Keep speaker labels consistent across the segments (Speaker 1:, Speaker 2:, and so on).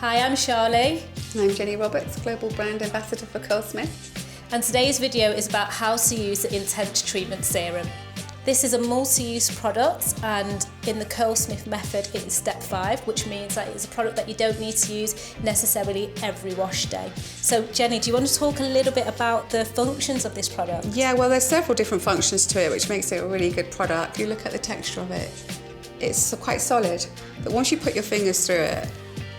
Speaker 1: Hi, I'm Charlie.
Speaker 2: And I'm Jenny Roberts, Global Brand Ambassador for Curlsmith.
Speaker 1: And today's video is about how to use the Intense Treatment Serum. This is a multi-use product, and in the Curlsmith Method it is step 5, which means that it's a product that you don't need to use necessarily every wash day. So Jenny, do you want to talk a little bit about the functions of this product?
Speaker 2: Yeah, well, there's several different functions to it, which makes it a really good product. If you look at the texture of it, it's quite solid, but once you put your fingers through it,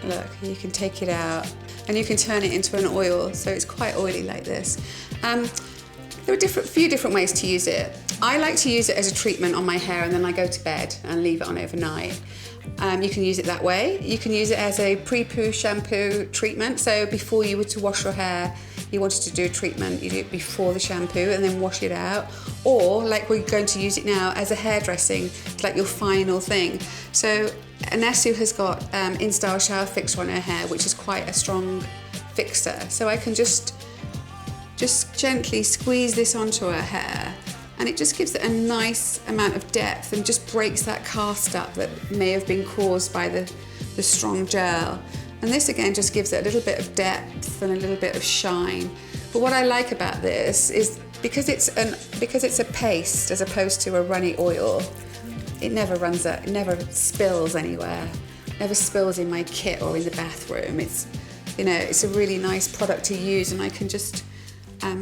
Speaker 2: look, you can take it out and you can turn it into an oil, so it's quite oily like this. There are few different ways to use it. I like to use it as a treatment on my hair, and then I go to bed and leave it on overnight. You can use it that way. You can use it as a pre-poo shampoo treatment. So before you were to wash your hair, you wanted to do a treatment, you do it before the shampoo and then wash it out. Or like we're going to use it now as a hairdressing, it's like your final thing. So Anesu has got In-Style Shower Fixer on her hair, which is quite a strong fixer. So I can just gently squeeze this onto her hair, and it just gives it a nice amount of depth and just breaks that cast up that may have been caused by the strong gel. And this again just gives it a little bit of depth and a little bit of shine. But what I like about this is because it's a paste as opposed to a runny oil, it never runs out, it never spills anywhere, never spills in my kit or in the bathroom. It's a really nice product to use, and I can just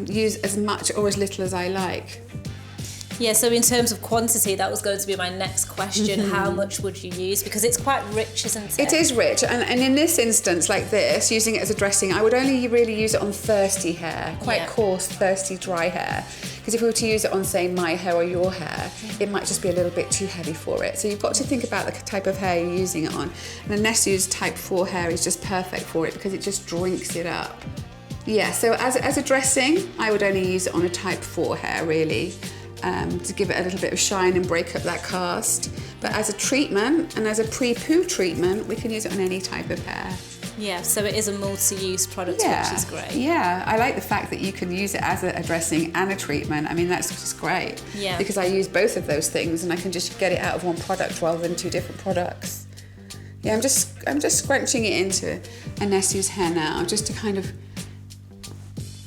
Speaker 2: use as much or as little as I like.
Speaker 1: Yeah, so in terms of quantity, that was going to be my next question. How much would you use? Because it's quite rich, isn't it?
Speaker 2: It is rich, and in this instance, like this, using it as a dressing, I would only really use it on thirsty hair, quite coarse, thirsty, dry hair. Because if we were to use it on, say, my hair or your hair, it might just be a little bit too heavy for it. So you've got to think about the type of hair you're using it on. And Anesu's type 4 hair is just perfect for it because it just drinks it up. Yeah, so as a dressing, I would only use it on a type 4 hair, really, to give it a little bit of shine and break up that cast. But as a treatment and as a pre-poo treatment, we can use it on any type of hair.
Speaker 1: Yeah, so it is a multi-use product, which is great.
Speaker 2: Yeah, I like the fact that you can use it as a dressing and a treatment. I mean, that's just great.
Speaker 1: Yeah.
Speaker 2: Because I use both of those things, and I can just get it out of one product rather than 2 different products. Yeah, I'm just scrunching it into Anesu's hair now, just to kind of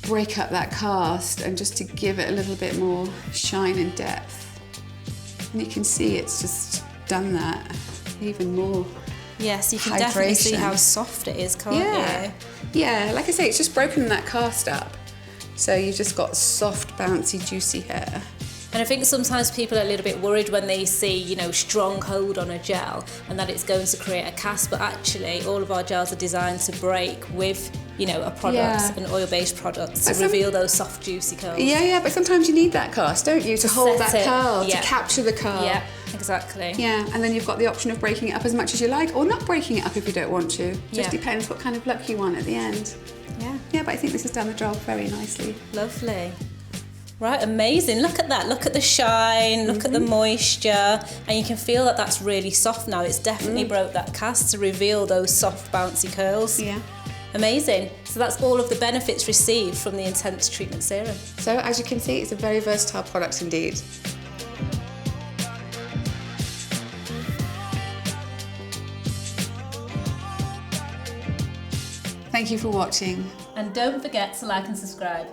Speaker 2: break up that cast and just to give it a little bit more shine and depth. And you can see it's just done that even more.
Speaker 1: Yes, you can definitely see how soft it is, can't you?
Speaker 2: Yeah, like I say, it's just broken that cast up. So you've just got soft, bouncy, juicy hair.
Speaker 1: And I think sometimes people are a little bit worried when they see, strong hold on a gel and that it's going to create a cast, but actually all of our gels are designed to break with, a product, an oil-based product, to reveal those soft, juicy curls.
Speaker 2: Yeah, but sometimes you need that cast, don't you, to hold that curl, to capture the curl.
Speaker 1: Yeah, exactly.
Speaker 2: Yeah, and then you've got the option of breaking it up as much as you like, or not breaking it up if you don't want to. Just depends what kind of look you want at the end. Yeah, but I think this has done the job very nicely.
Speaker 1: Lovely. Right, amazing. Look at that. Look at the shine, look at the moisture, and you can feel that that's really soft now. It's definitely broke that cast to reveal those soft, bouncy curls.
Speaker 2: Yeah.
Speaker 1: Amazing. So that's all of the benefits received from the Intense Treatment Serum.
Speaker 2: So as you can see, it's a very versatile product indeed. Thank you for watching.
Speaker 1: And don't forget to like and subscribe.